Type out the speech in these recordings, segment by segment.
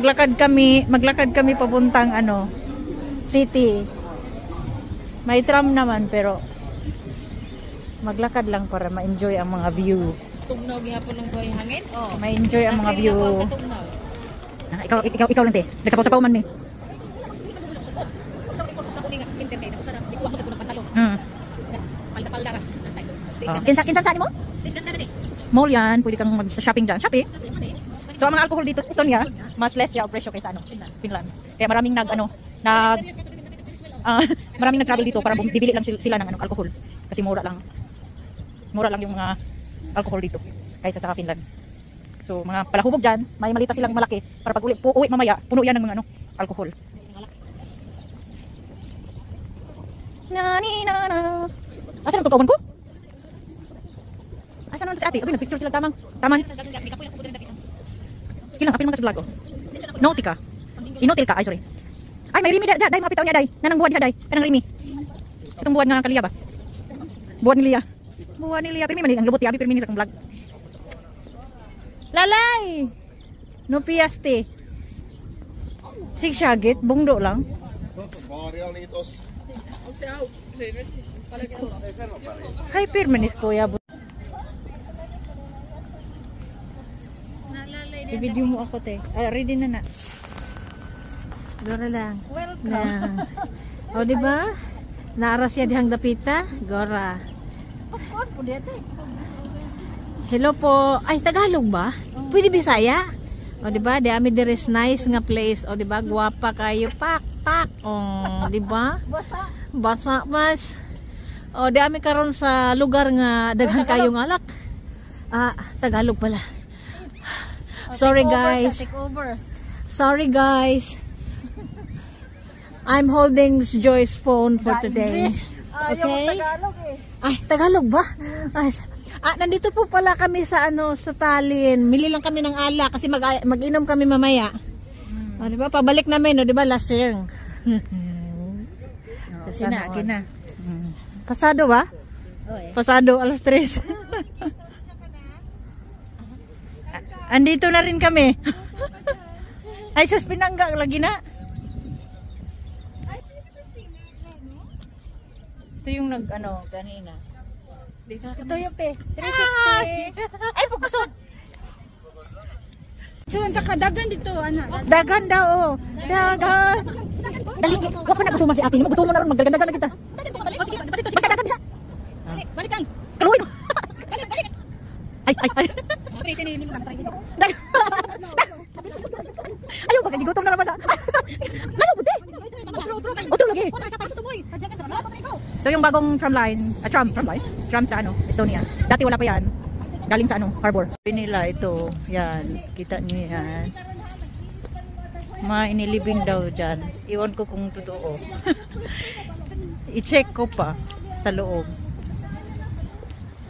maglakad kami papuntang ano, city. May tram naman pero maglakad lang para ma-enjoy ang mga view. Tugnaw gihapon ng buhay hangin. Oh, ma-enjoy ang mga view. Ikaw lang te. Nagsapaw-sapaw man mi. Kinsa saan mo? Mall yan, pwede kang mag-shopping dyan. Shopping. So ang mga alcohol dito, Estonia, mas less yung presyo kaysa Finland. Kaya maraming maraming nag-travel dito para bibili lang sila ng alcohol. Kasi mura lang yung mga alcohol dito kaysa sa Finland. So mga palahubog dyan, may malita silang malaki para pag uwi mamaya, puno yan ng mga alcohol. Asa nang tukawan ko? Asa naman si ate? Okay, nag-picture sila taman. Ilang, apin mo ka sa vlog ko. Nautica. Inotil ka, ay sorry. Ay, may Rimi day, mapitaw niya day. Nanang buwan niya day. Kanang Rimi. Itong buwan nga kaliya ba? Buwan ni Lia. Pero may ang lubot yabi pero minsan kang vlog. Lalay! No piaste. Sigsagit, bungdo lang. Hypermanis kuya. I-video mo ako te. Ready na. Gora lang. Welcome. O diba? Naaras siya dihang dapita. Gora. Of course, pwede. Hello po. Ay, Tagalog ba? Pwede Bisaya? O diba? Di ami there is nice nga place. O diba? Guwapa kayo. Pak. O diba? Basa mas. O di ami karon sa lugar nga daghan kayong alak. Tagalog pala. Sorry guys. Sorry guys. I'm holding Joy's phone for today. Okay? Ay, Tagalog ba? Nandito po pala kami sa sa Tallinn. Mili lang kami ng alak kasi mag-inom kami mamaya. O, diba? Pabalik namin, o, diba? Last year. Kina. Pasado ba? Pasado, alas 3. Andito na rin kami. Ay, sus, pinangga lagi na. Ito yung kanina. Ito yung 360. Ay, pukusod. So, dagan dito, Dagan daw, dagan. Dali, wag pa na gutuman si ate. Gutuman na rin, magdagan-dagan na kita. Basta dagan diha. Balik kang. Kaluhin mo. Ay. Ayaw, magigigutom na naman na. Layo, buti. Utro lagi. Ito yung bagong tram line. Tram sa Estonia. Dati wala pa yan. Galing sa harbor. Nila ito. Yan. Kita niyo yan. Inilibing daw dyan. Iwan ko kung totoo. I-check ko pa sa loob.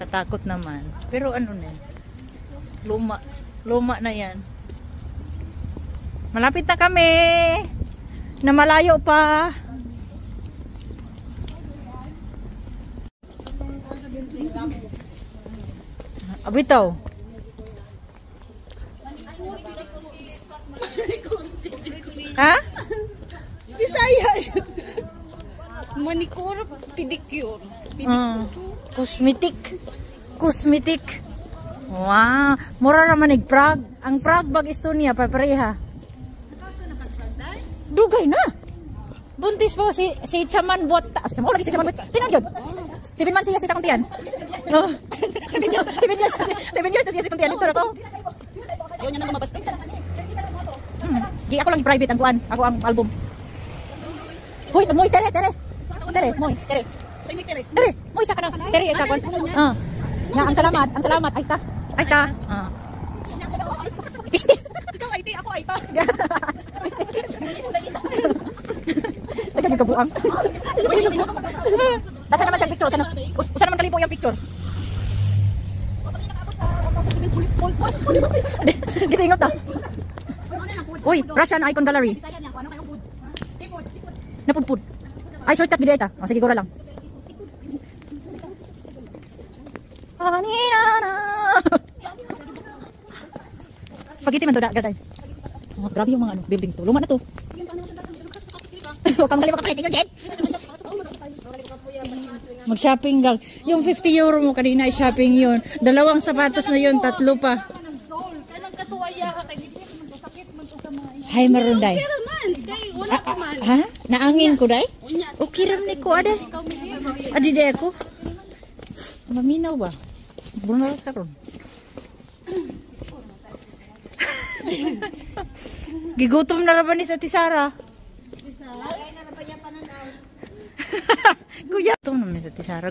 Katakot naman. Pero luma na yan. Malapit na kami. Na malayo pa. Abitaw. Ha? Bisaya. Manicure, pedicure. Cosmetic. Wow. Mura naman Prague. Ang Prague bag Estonia pareha. Dugay na. Buntis po si Chaman buat. Lagi si Chaman buat. Tinan yun. 7 months siya sa kuntian. 7 years na siya sa kuntian. Ito na ko. Ayaw niya na lumabas. Di ako lang private ang kuan. Ako ang album. Hoy, moy tere. Tere, moy tere. Tere, moy sa kana. Tere sa kuan. Ang salamat. Ay ta. Piste. Ikaw IT, ako IT. Ay ka buang. Dapat naman siya picture. Usa naman kalipo yung picture. Gisingot na. Uy, Russian Icon Gallery. Napudpud. Ay, shortcut gid eta. Sige, gura lang. Spaghetti man to da, gaday. Oh, grabe yung mga ano, building to. Luma na to. Huwag kang makapakita yung jet. Mag-shopping gal. Yung 50 euro mo kanina ay shopping yun. Dalawang sapatos na yun, tatlo pa. Hay marunday. Ha? Naangin ko day? Okay ram ni ko ade. Adi day ako. Maminaw ba? Bunal karon. Gigutom na raban ni sa Tisara. Kuya, ito naman sa Tisara.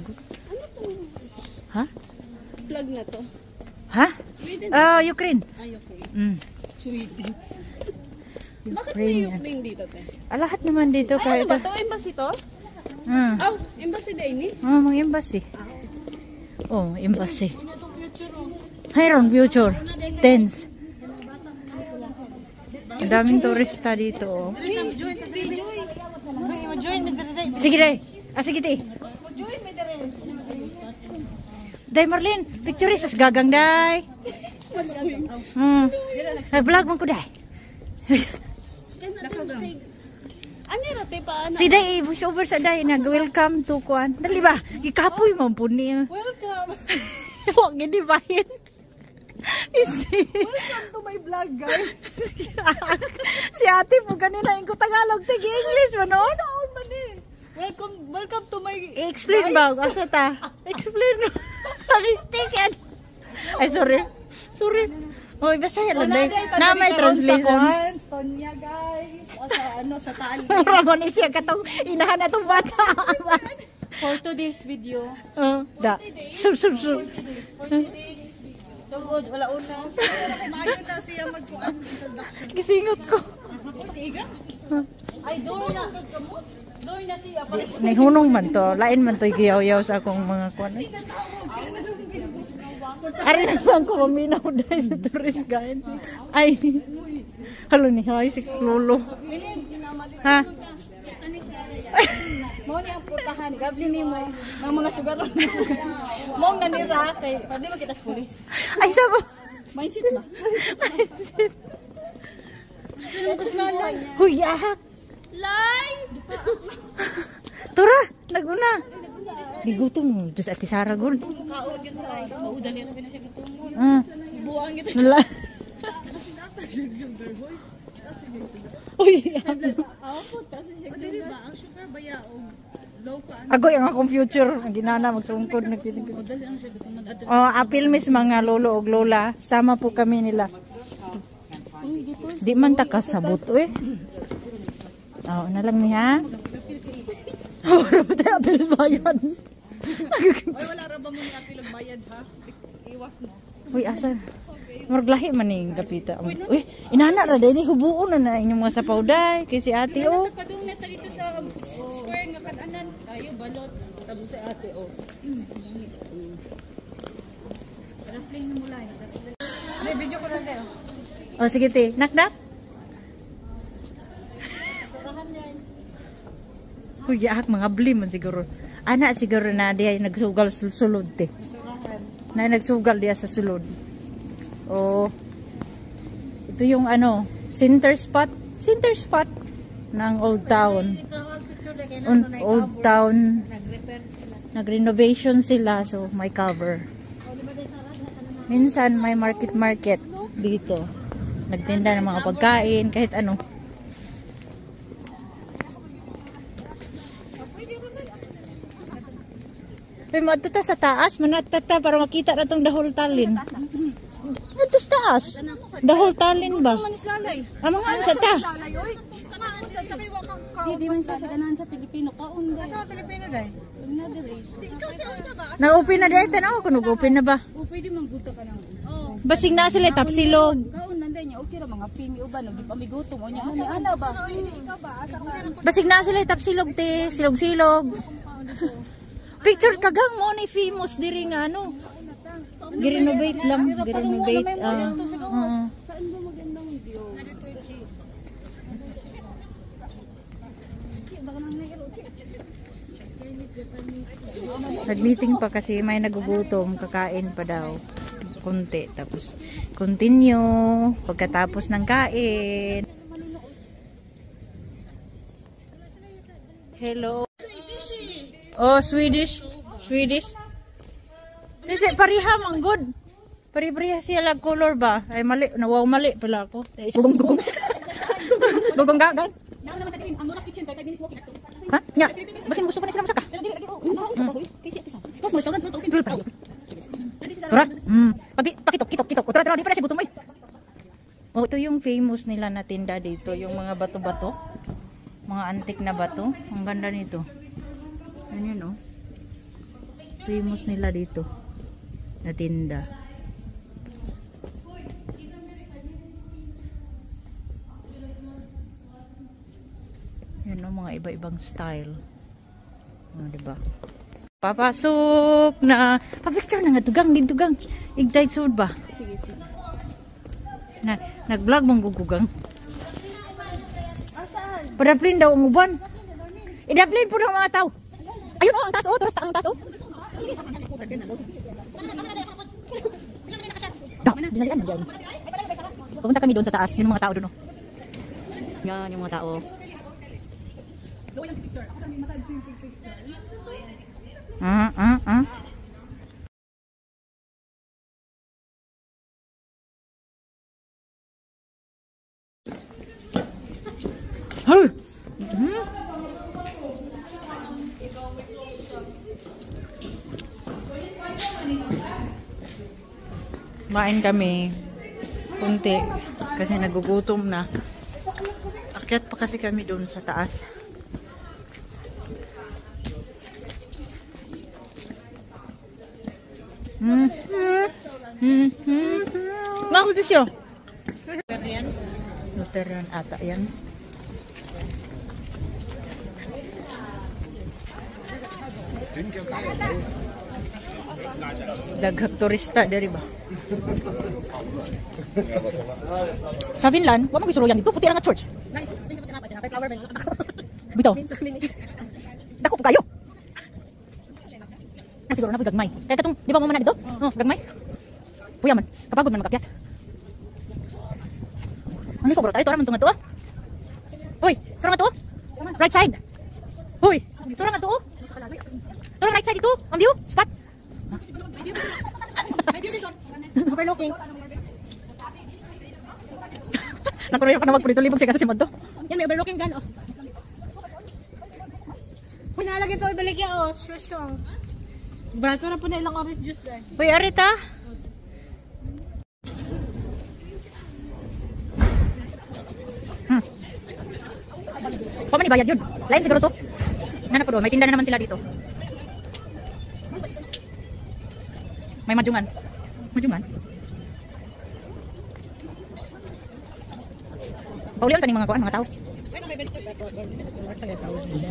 Ha? Plug na to. Ha? Ukraine. Ay, okay. Sweden. Bakit may Ukraine dito, te? Lahat naman dito. Ay, ano ba to? Embassy to? Oh, embassy din ni? Mga embassy. Oh, embassy. Hayron, future. Tens. Ang daming turista dito. Oh. Sige, day. Sige, day. Day, Marlene. Picture is gagang, day. Nag-vlog man ko, day. Ano yung rate pa? Si day, push over sa day. Nag-welcome to Kuan. Dali ba? Ikapoy mo po niya. Welcome! Huwag hindi bahin. Welcome to my vlog, guys! Si ate po kanina yung Tagalog. Tigi English mo, no? Saan man eh? Welcome to my... I-explain ba? Asa ta? Explain mo. Mistaken. Ay, sorry. Sorry. Oh, ibasaya lang day. Na may translation. Tonya, guys. O sa ano, sa tali. Ramon siya katong inahan na tong bata. For today's video. Da. Sur. So good, wala una. Maayo na siya magkuan introduction. Gisingot ko. Ay, doon na. Doon na siya. Nahunong man to. Lain man to giyaw-yaw sa akong mga kuan. Ari na lang ko maminaw dahil sa tourist guide. Ay. Halo ni hay si Lolo. Ha? Mo ni ang putahan, gabli nimo ang mga sugaron. Mo nanira kay pwede makita sa pulis. Ay sabo. Mindset ba? Huy, ahak. Lay! Tura, naguna. Bigutom mo, sa Ate Sara Gold. Kaon gyud lay. Maudali ra na siya gutom. Buang gyud. Nala. Uy, Dili ba ang sugar baya og low ka? ako yung akong future. Ang ginana, magsungkod na kinig. Maudali ang siya gutom na. Oh, apil mis mga lolo o lola. Sama po kami nila. Di man ta kasabot, eh. Oh, na lang ni ha. Wala ba tayo apil bayan? Oy, wala ra ba mo ni apil og bayad ha? Iwas mo. Uy, asa? Maraglahi man ning kapita. Uy, inana ra dai hubuon na inyong mga sapaw day kay si ate oh. Padung na dito sa square nga kananan. Tayo balot tabo sa ate oh. Para fling mo lang. May video ko na din. Oh, sige te. Naknak. Sarahan yan. Uy, yaak mga bli man siguro. Ana siguro na diay nagsugal sulod te. Sarahan. Na nagsugal diya sa sulod. Oh. Ito yung ano, center spot ng Old Town. Old Town. Nag-renovation sila so may cover. Minsan may market dito. Nagtinda ng mga pagkain, kahit ano. Pero matuta sa taas, manatata para makita na itong dahol talin. Ito sa taas. Dahol talin ba? Ang mga ano sa ta? Di man siya sa ganahan sa Pilipino. Kaon dahil. Sa Pilipino dahil? Nag-open na dahil. Tanaw ko, nag-open na ba? O pwede mangguto ka lang. Basig na sila, tapsilog. Kaon nanday niya. Okay ra mga pimi uban. Di pa may gutom. O niya. Ano ba? Basig na sila, tapsilog te. Silog-silog. Picture kagang mo ni famous diri nga ano. Girenovate lang. Girenovate. Saan ba magandang view? Nag-meeting pa kasi may nagugutom, kakain pa daw. konti. Tapos, continue. Pagkatapos ng kain. Hello. Oh, Swedish. Swedish. Kasi pariha, man good. Pari-pariha siya lang color ba? Ay, mali. Nawaw, mali pala ako. Gugong-gugong. Gugong ka, gal? Ha? Nga. Basin gusto pa na sila masaka. Tura. Pakitok. Tura, di pa na siya gutom mo eh. Oh, ito yung famous nila na tinda dito. Yung mga bato-bato. Mga antik na bato. Ang ganda nito. Ano yun, oh. Famous nila dito. Na tinda. Yan, oh, mga iba-ibang style. Diba? Papasok na. Papicture na nga. Tugang. Igdayt sud ba? Sige. Nag-vlog mong gugugang. Padaplin daw ang uban. Idaplin po ng mga tao. Ayun oh, ang taas oh. Turas ang taas oh. Dinalian mo. Pupunta kami doon sa taas. Yun yung mga tao doon oh. Yan yung mga tao. Hey. Main kami kunti kasi nagugutom na. Akyat pa kasi kami doon sa taas. Ngako ito siya. Lutheran ata yan. Daghang turista dari ba? Sa Finland, wa man gisuruyan dito, puti ra nga church. Bitaw. Dako po kayo. Na siguro na gagmay. Kaya katong, di ba mo man dito? Oh, gagmay. Puya man, kapagod man makakyat. Ano ko bro, tayo tora man tunga to. Hoy, tora nga to. Right side. Hoy, tora nga to. Tora right side dito, ang view, spot. Overlooking. Nakuroyo pa na magpulito libog siya kasi si Madto. Yan, may overlooking gan, oh. Pinalagay ito, ibaligya, oh. Shushong. Brato na po na ilang orange juice, eh. Uy, Arita. Paman ni bayad yun. Lain siguro to. Nanap po doon, may tinda na naman sila dito. May madjungan. Madjungan. Paulihan sa ning mga kuan, mga tao.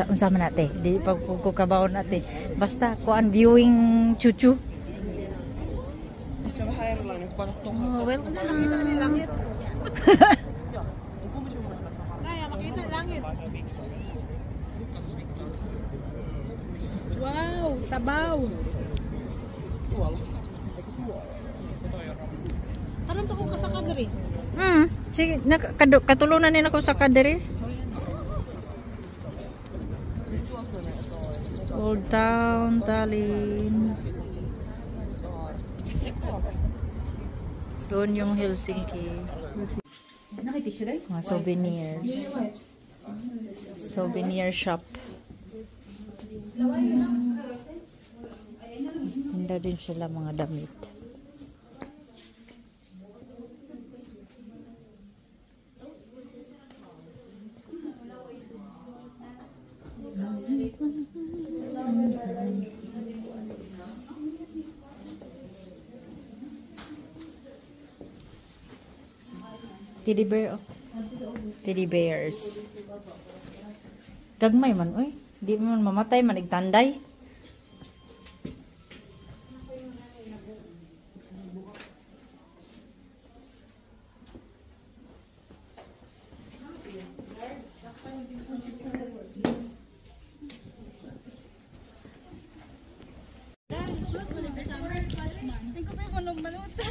Unsa man nate, di pag kukabaon nate. Basta kuan viewing chuchu. Oh, welcome na langit. Kaya makita langit. Wow, sabaw. Karon to ko kasaka diri. Sige, katulunan nila ko sa kadere. Old Town, Tallinn. Doon yung Helsinki. Mga souvenirs. Souvenir shop. Tinda din sila mga damit. Teddy bear, oh. Teddy bears. Gagmay man, oy. Di man mamatay, man igtanday. Tingko pa yung manong maluto.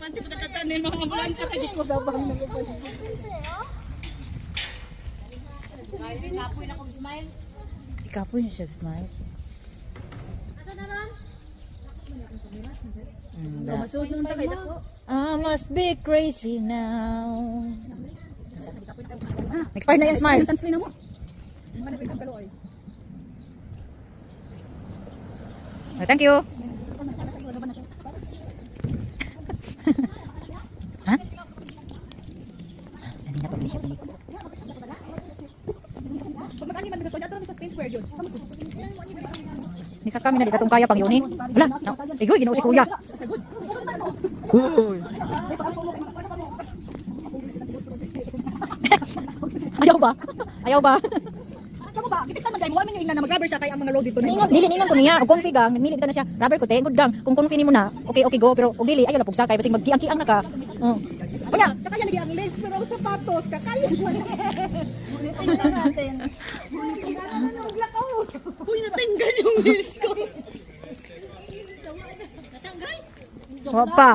Panty pagkatatanin mga ambulansya kay ko dabang nang Ikapoy na siya, smile. Masud nung takay dako. I must be crazy now. Expired na yan, smile. Sunscreen na mo. Mana pito kaloy. Thank you. Ha? Hindi na pag-isip ulit. Pag mag-ani man sa sa Spain Square yun. Nisa kami na di katong kaya pang yunin. Wala. Igoy, ginoo si kuya. Uy. Ayaw ba? Ayaw ba? Kamu ba? Gitik sa man dai mo amin yung ingna na mag-rubber siya kay ang mga road dito na. Dili ko niya. O comfy gang, nagmilit ka na siya. Rubber ko te, good gang. Kung confident mo na, okay go. Pero kung dili, ayaw na pugsa kay basing magkiang-kiang na ka. Kunya, kakaya lagi ang lace pero ang sapatos kakaya mo. Tingnan natin. Uy, natanggal yung lace ko. Natanggal? Wapa.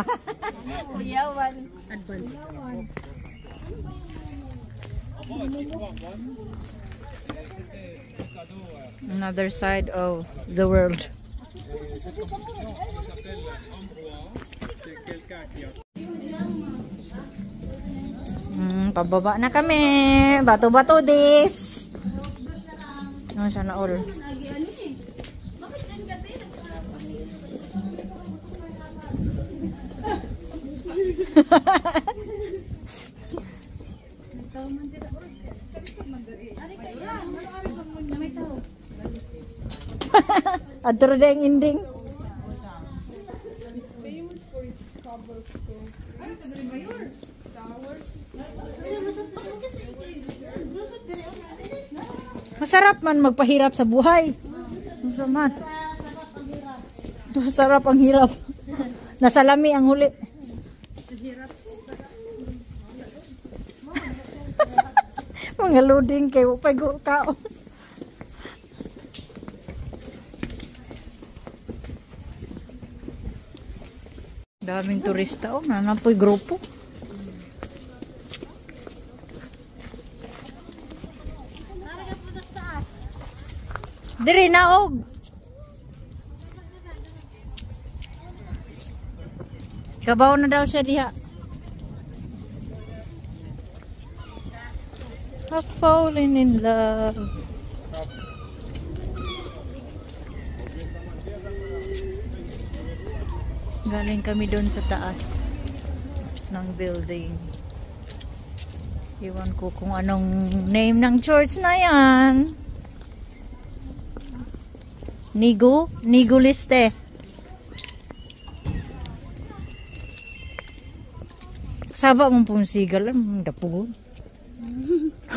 Kuyawan. Advance. Another side of the world. Pababa na kami. Bato-bato this. Ano siya na all. Adro deng ending. Masarap man magpahirap sa buhay. Masarap. Masarap ang hirap. Nasalami ang huli. Mga loading kayo pago kao. Daming turista oh, nanapoy grupo. Diri naog. Kabaw na daw siya diha. I'm falling in love. Galing kami doon sa taas ng building. Iwan ko kung anong name ng church na yan. Nigo Liste. Saba mong punsigal. Dapo.